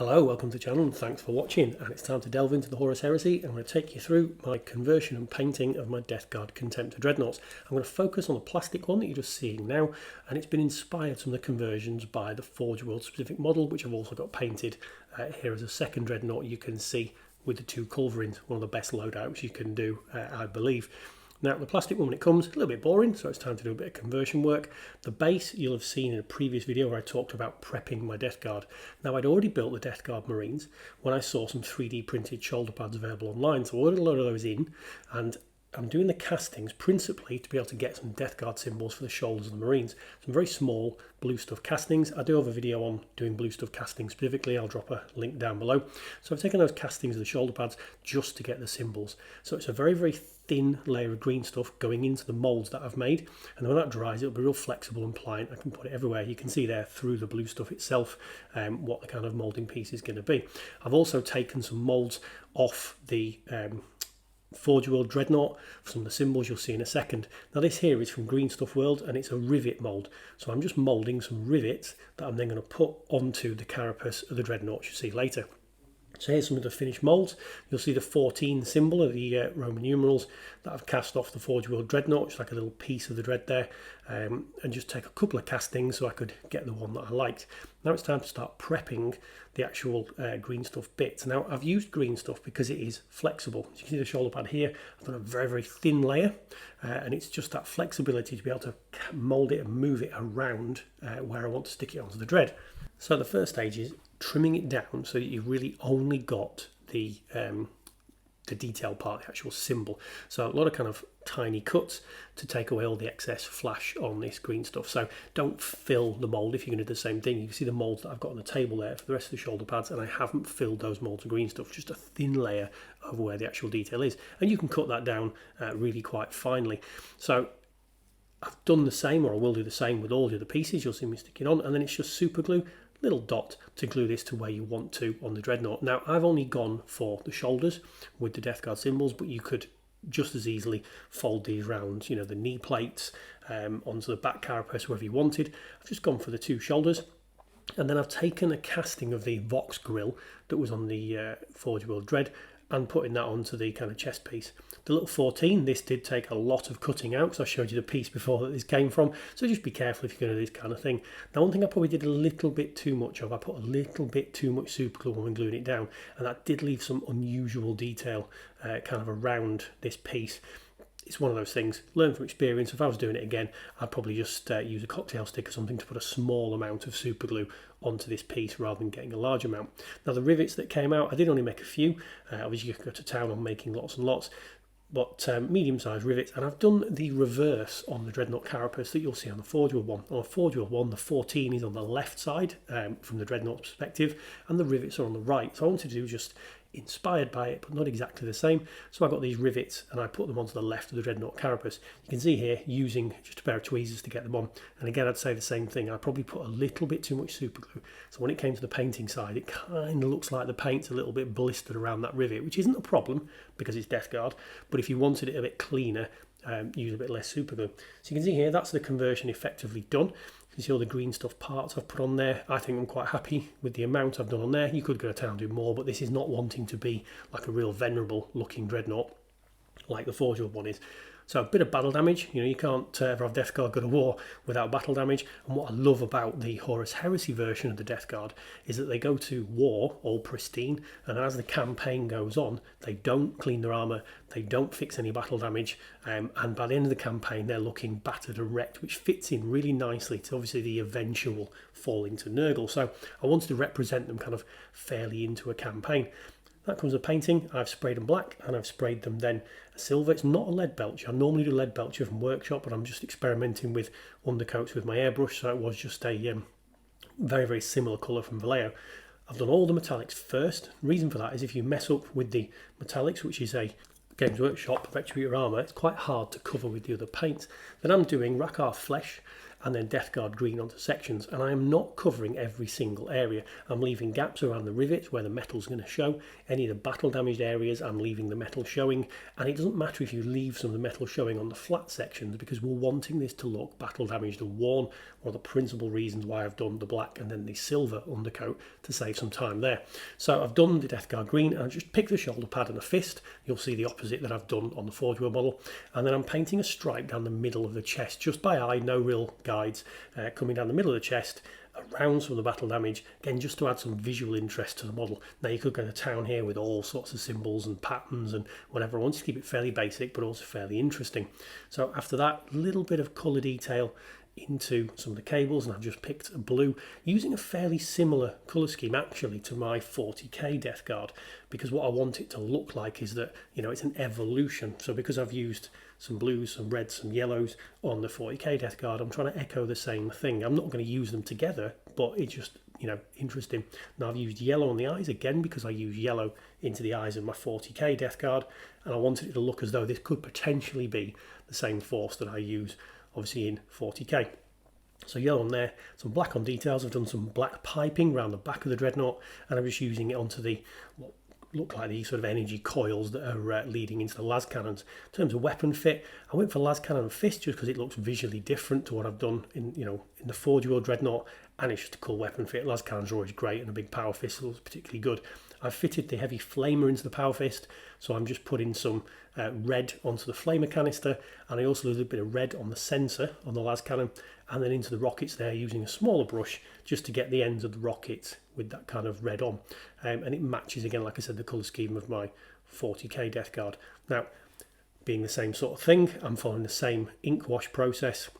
Hello, welcome to the channel and thanks for watching, and it's time to delve into the Horus Heresy. I'm going to take you through my conversion and painting of my Death Guard contemptor dreadnoughts. I'm going to focus on the plastic one that you're just seeing now, and it's been inspired from the conversions by the Forge World specific model, which I've also got painted here as a second dreadnought. You can see with the two culverins, one of the best loadouts you can do, I believe. Now, the plastic one, when it comes, a little bit boring, so it's time to do a bit of conversion work. The base, you'll have seen in a previous video where I talked about prepping my Death Guard. Now, I'd already built the Death Guard Marines when I saw some 3D printed shoulder pads available online, so I ordered a load of those in, and I'm doing the castings principally to be able to get some Death Guard symbols for the shoulders of the Marines. Some very small blue stuff castings. I do have a video on doing blue stuff castings specifically. I'll drop a link down below. So I've taken those castings of the shoulder pads just to get the symbols. So it's a very, very thin layer of green stuff going into the moulds that I've made. And when that dries, it'll be real flexible and pliant. I can put it everywhere. You can see there through the blue stuff itself what the kind of moulding piece is going to be. I've also taken some moulds off the Forge World Dreadnought for some of the symbols you'll see in a second. Now this here is from Green Stuff World and it's a rivet mould. So I'm just moulding some rivets that I'm then going to put onto the carapace of the Dreadnought you'll see later. So here's some of the finished moulds. You'll see the 14 symbol of the Roman numerals that I've cast off the Forge World Dreadnought, just like a little piece of the dread there, and just take a couple of castings so I could get the one that I liked. Now it's time to start prepping the actual green stuff bits. Now I've used green stuff because it is flexible. As you can see the shoulder pad here, I've done a very, very thin layer, and it's just that flexibility to be able to mould it and move it around where I want to stick it onto the dread. So the first stage is trimming it down so that you've really only got the detail part, the actual symbol. So a lot of kind of tiny cuts to take away all the excess flash on this green stuff. So don't fill the mould if you're going to do the same thing. You can see the moulds that I've got on the table there for the rest of the shoulder pads, and I haven't filled those moulds with green stuff, just a thin layer of where the actual detail is. And you can cut that down really quite finely. So I've done the same, or I will do the same with all the other pieces. You'll see me sticking on, and then it's just super glue, little dot to glue this to where you want to on the dreadnought. Now I've only gone for the shoulders with the Death Guard symbols, but you could just as easily fold these round, you know, the knee plates onto the back carapace, wherever you wanted. I've just gone for the two shoulders. And then I've taken a casting of the Vox grill that was on the Forge World Dread and putting that onto the kind of chest piece. The little 14, this did take a lot of cutting out, because I showed you the piece before that this came from, so just be careful if you're going to do this kind of thing. Now one thing I probably did a little bit too much of, I put a little bit too much super glue when gluing it down, and that did leave some unusual detail kind of around this piece. It's one of those things, learn from experience. If I was doing it again, I'd probably just use a cocktail stick or something to put a small amount of super glue onto this piece rather than getting a large amount. Now the rivets that came out, I did only make a few. Obviously you can go to town on making lots and lots, but medium-sized rivets. And I've done the reverse on the Dreadnought carapace that you'll see on the Forge World one. On the Forge World one, the 14 is on the left side from the Dreadnought perspective, and the rivets are on the right. So I wanted to do just inspired by it, but not exactly the same. So I got these rivets and I put them onto the left of the Dreadnought carapace. You can see here using just a pair of tweezers to get them on. And again, I'd say the same thing. I probably put a little bit too much super glue. So when it came to the painting side, it kind of looks like the paint's a little bit blistered around that rivet, which isn't a problem because it's Death Guard. But if you wanted it a bit cleaner, use a bit less super glue. So you can see here, that's the conversion effectively done. You can see all the green stuff parts I've put on there. I think I'm quite happy with the amount I've done on there. You could go to town and do more, but this is not wanting to be like a real venerable looking dreadnought like the Forge World one is. So a bit of battle damage. You know, you can't ever have Death Guard go to war without battle damage. And what I love about the Horus Heresy version of the Death Guard is that they go to war all pristine, and as the campaign goes on, they don't clean their armour, they don't fix any battle damage, and by the end of the campaign, they're looking battered and wrecked, which fits in really nicely to obviously the eventual fall into Nurgle. So I wanted to represent them kind of fairly into a campaign. That comes with painting. I've sprayed them black and I've sprayed them then a silver. It's not a lead belcher. I normally do lead belcher from workshop, but I'm just experimenting with undercoats with my airbrush, so it was just a very, very similar colour from Vallejo. I've done all the metallics first. The reason for that is if you mess up with the metallics, which is a Games Workshop retributor armour, it's quite hard to cover with the other paints. Then I'm doing rakarth flesh and then Death Guard green onto sections. And I am not covering every single area. I'm leaving gaps around the rivets where the metal's going to show. Any of the battle damaged areas, I'm leaving the metal showing. And it doesn't matter if you leave some of the metal showing on the flat sections, because we're wanting this to look battle damaged and worn. One of the principal reasons why I've done the black and then the silver undercoat to save some time there. So I've done the Death Guard green, and I've just picked the shoulder pad and a fist. You'll see the opposite that I've done on the Forge World model. And then I'm painting a stripe down the middle of the chest, just by eye, no real guides, coming down the middle of the chest, around some of the battle damage, again just to add some visual interest to the model. Now you could go to town here with all sorts of symbols and patterns and whatever. I want to keep it fairly basic but also fairly interesting. So after that, a little bit of colour detail into some of the cables, and I've just picked a blue using a fairly similar colour scheme actually to my 40k Death Guard, because what I want it to look like is that, you know, it's an evolution. So because I've used some blues, some reds, some yellows on the 40k Death Guard, I'm trying to echo the same thing. I'm not going to use them together, but it's just, you know, interesting. Now I've used yellow on the eyes again because I use yellow into the eyes of my 40k Death Guard, and I wanted it to look as though this could potentially be the same force that I use obviously in 40k. So yellow on there, some black on details. I've done some black piping around the back of the dreadnought, and I'm just using it onto the what look like these sort of energy coils that are leading into the las cannons. In terms of weapon fit, I went for las cannon and fist just because it looks visually different to what I've done in, you know, in the Forge World dreadnought, and it's just a cool weapon fit. Las cannons are always great, and a big power fist looks particularly good. I've fitted the heavy flamer into the power fist, so I'm just putting some red onto the flamer canister, and I also do a little bit of red on the sensor on the las cannon, and then into the rockets there using a smaller brush just to get the ends of the rockets with that kind of red on. And it matches again, like I said, the colour scheme of my 40k Death Guard. Now, being the same sort of thing, I'm following the same Inkwash process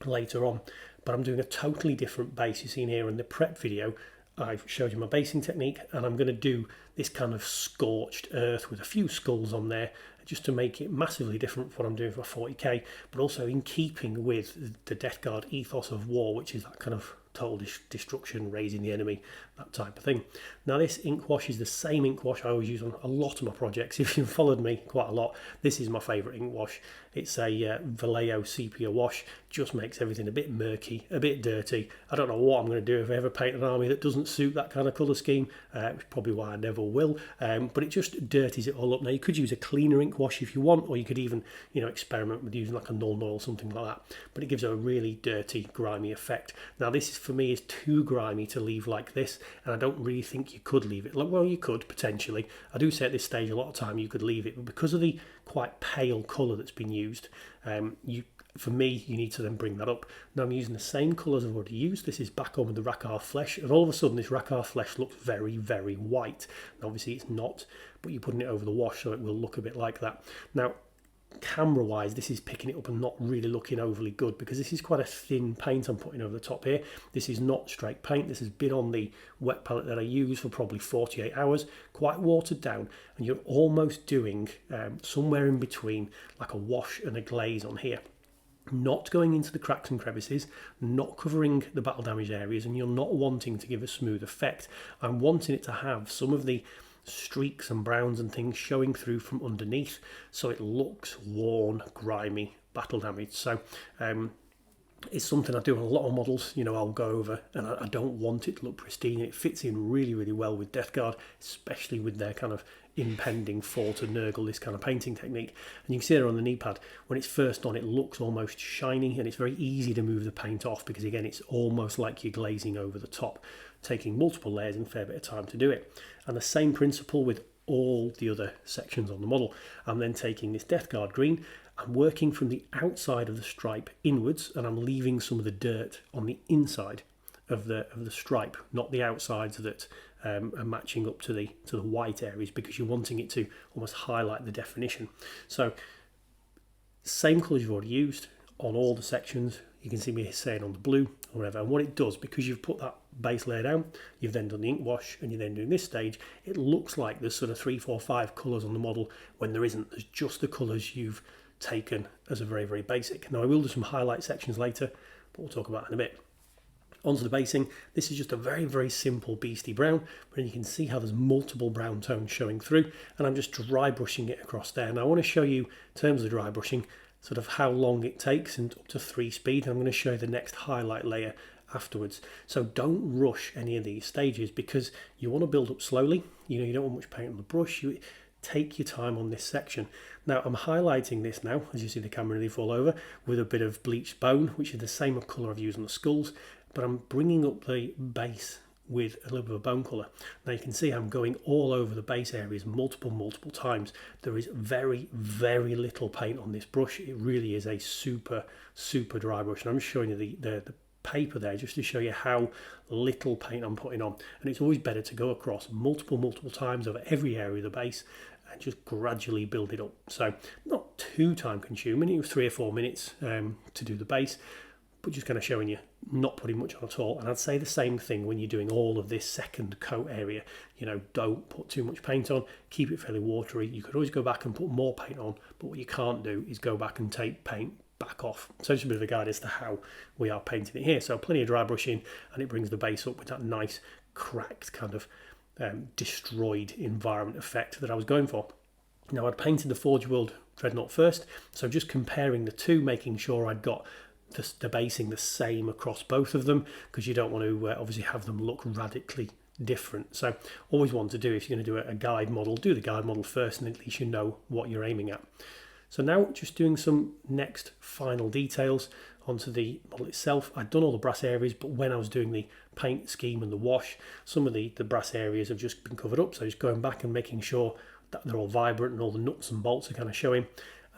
later on, but I'm doing a totally different base. You've seen here in the prep video, I've showed you my basing technique, and I'm going to do this kind of scorched earth with a few skulls on there, just to make it massively different from what I'm doing for 40k, but also in keeping with the Death Guard ethos of war, which is that kind of total destruction, raising the enemy, that type of thing. Now this Inkwash is the same Inkwash I always use on a lot of my projects. If you've followed me quite a lot, this is my favourite Inkwash. It's a Vallejo sepia wash. Just makes everything a bit murky, a bit dirty. I don't know what I'm going to do if I ever paint an army that doesn't suit that kind of colour scheme, which is probably why I never will, but it just dirties it all up. Now you could use a cleaner Inkwash if you want, or you could even, you know, experiment with using like a null or something like that, but it gives it a really dirty, grimy effect. Now this is, for me, is too grimy to leave like this, and I don't really think you could leave it. Well, you could potentially. I do say at this stage a lot of time you could leave it, but because of the quite pale colour that's been used, for me, you need to then bring that up. Now I'm using the same colours I've already used. This is back on with the rakarth flesh, and all of a sudden this rakarth flesh looks very, very white. Now obviously it's not, but you're putting it over the wash, so it will look a bit like that. Now, camera wise, this is picking it up and not really looking overly good, because this is quite a thin paint I'm putting over the top here. This is not straight paint. This has been on the wet palette that I use for probably 48 hours, quite watered down, and you're almost doing somewhere in between like a wash and a glaze on here. Not going into the cracks and crevices, not covering the battle damage areas, and you're not wanting to give a smooth effect. I'm wanting it to have some of the streaks and browns and things showing through from underneath, so it looks worn, grimy, battle damaged. So it's something I do on a lot of models. You know, I'll go over, and I don't want it to look pristine. It fits in really, really well with Death Guard, especially with their kind of impending fall to Nurgle, this kind of painting technique. And you can see there on the knee pad, when it's first on, it looks almost shiny, and it's very easy to move the paint off, because again, it's almost like you're glazing over the top, taking multiple layers and a fair bit of time to do it. And the same principle with all the other sections on the model. I'm then taking this Death Guard green, I'm working from the outside of the stripe inwards, and I'm leaving some of the dirt on the inside of the stripe, not the outsides that are matching up to the white areas, because you're wanting it to almost highlight the definition. So same colours you've already used on all the sections. You can see me saying on the blue or whatever, and what it does, because you've put that base layer down, you've then done the ink wash, and you're then doing this stage, it looks like there's sort of 3, 4, 5 colours on the model when there isn't. There's just the colours you've taken as a very, very basic. Now I will do some highlight sections later, but we'll talk about it in a bit. Onto the basing, this is just a very, very simple beastie brown, but you can see how there's multiple brown tones showing through, and I'm just dry brushing it across there. Now I want to show you, in terms of dry brushing, sort of how long it takes and up to 3 speed. I'm going to show you the next highlight layer afterwards. So don't rush any of these stages because you want to build up slowly. You know, you don't want much paint on the brush. You take your time on this section. Now I'm highlighting this now, as you see the camera nearly fall over, with a bit of bleached bone, which is the same colour I've used on the skulls, but I'm bringing up the base with a little bit of bone colour. Now you can see I'm going all over the base areas multiple times. There is very little paint on this brush. It really is a super dry brush, and I'm just showing you the paper there just to show you how little paint I'm putting on. And it's always better to go across multiple times over every area of the base and just gradually build it up. So not too time consuming, it was 3 or 4 minutes to do the base, but just kind of showing you not putting much on at all. And I'd say the same thing when you're doing all of this second coat area. You know, don't put too much paint on, keep it fairly watery. You could always go back and put more paint on, but what you can't do is go back and take paint back off. So just a bit of a guide as to how we are painting it here. So plenty of dry brushing, and it brings the base up with that nice cracked kind of destroyed environment effect that I was going for. Now I'd painted the Forge World Dreadnought first, so just comparing the two, making sure I'd got the basing the same across both of them, because you don't want to obviously have them look radically different. So always want to do, if you're going to do a guide model, do the guide model first, and at least you know what you're aiming at. So now just doing some next final details onto the model itself. I'd done all the brass areas, but when I was doing the paint scheme and the wash, some of the brass areas have just been covered up. So just going back and making sure that they're all vibrant and all the nuts and bolts are kind of showing.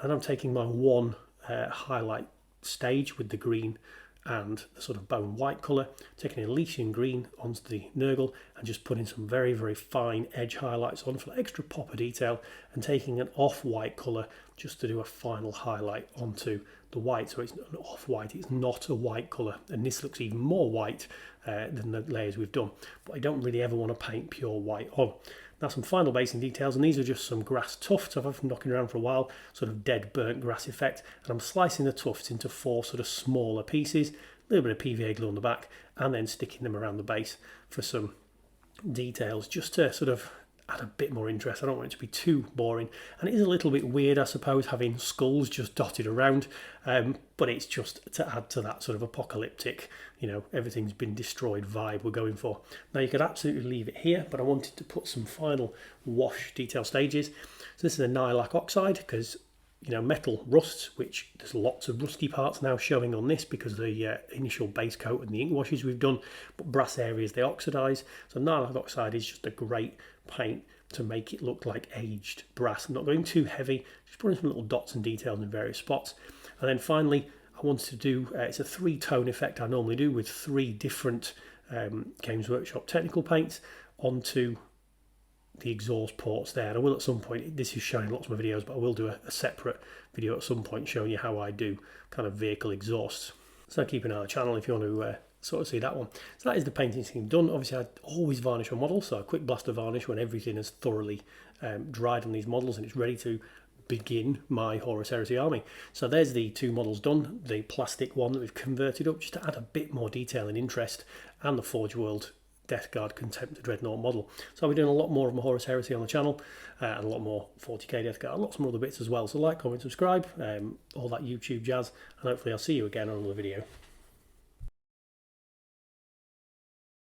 And I'm taking my one highlight stage with the green and the sort of bone white colour, taking an Elysian green onto the Nurgle and just putting some very fine edge highlights on for extra pop of detail, and taking an off-white colour just to do a final highlight onto the white. So it's an off-white, it's not a white colour, and this looks even more white than the layers we've done, but I don't really ever want to paint pure white on. Now some final basing details, and these are just some grass tufts I've been knocking around for a while, sort of dead burnt grass effect, and I'm slicing the tufts into 4 sort of smaller pieces, a little bit of PVA glue on the back, and then sticking them around the base for some details, just to sort of add a bit more interest. I don't want it to be too boring, and it is a little bit weird, I suppose, having skulls just dotted around, but it's just to add to that sort of apocalyptic, you know, everything's been destroyed vibe we're going for. Now you could absolutely leave it here, but I wanted to put some final wash detail stages. So this is a nihilakh oxide, because you know, metal rusts, which there's lots of rusty parts now showing on this because of the initial base coat and the ink washes we've done, but brass areas, they oxidize. So nihilakh oxide is just a great paint to make it look like aged brass. I'm not going too heavy, just putting some little dots and details in various spots. And then finally, I wanted to do, it's a 3-tone effect I normally do with 3 different Games Workshop technical paints onto the exhaust ports there. And I will at some point, this is showing lots of my videos, but I will do a separate video at some point showing you how I do kind of vehicle exhausts. So keep an eye on the channel if you want to sort of see that one. So that is the painting scheme done. Obviously I always varnish my model, so a quick blast of varnish when everything is thoroughly dried on these models and it's ready to begin my Horus Heresy army. So there's the 2 models done, the plastic one that we've converted up just to add a bit more detail and interest, and the Forge World Death Guard Contemptor Dreadnought model. So I'll be doing a lot more of my Horus Heresy on the channel, and a lot more 40k Death Guard, lots more other bits as well. So like, comment, subscribe, all that YouTube jazz, and hopefully I'll see you again on another video.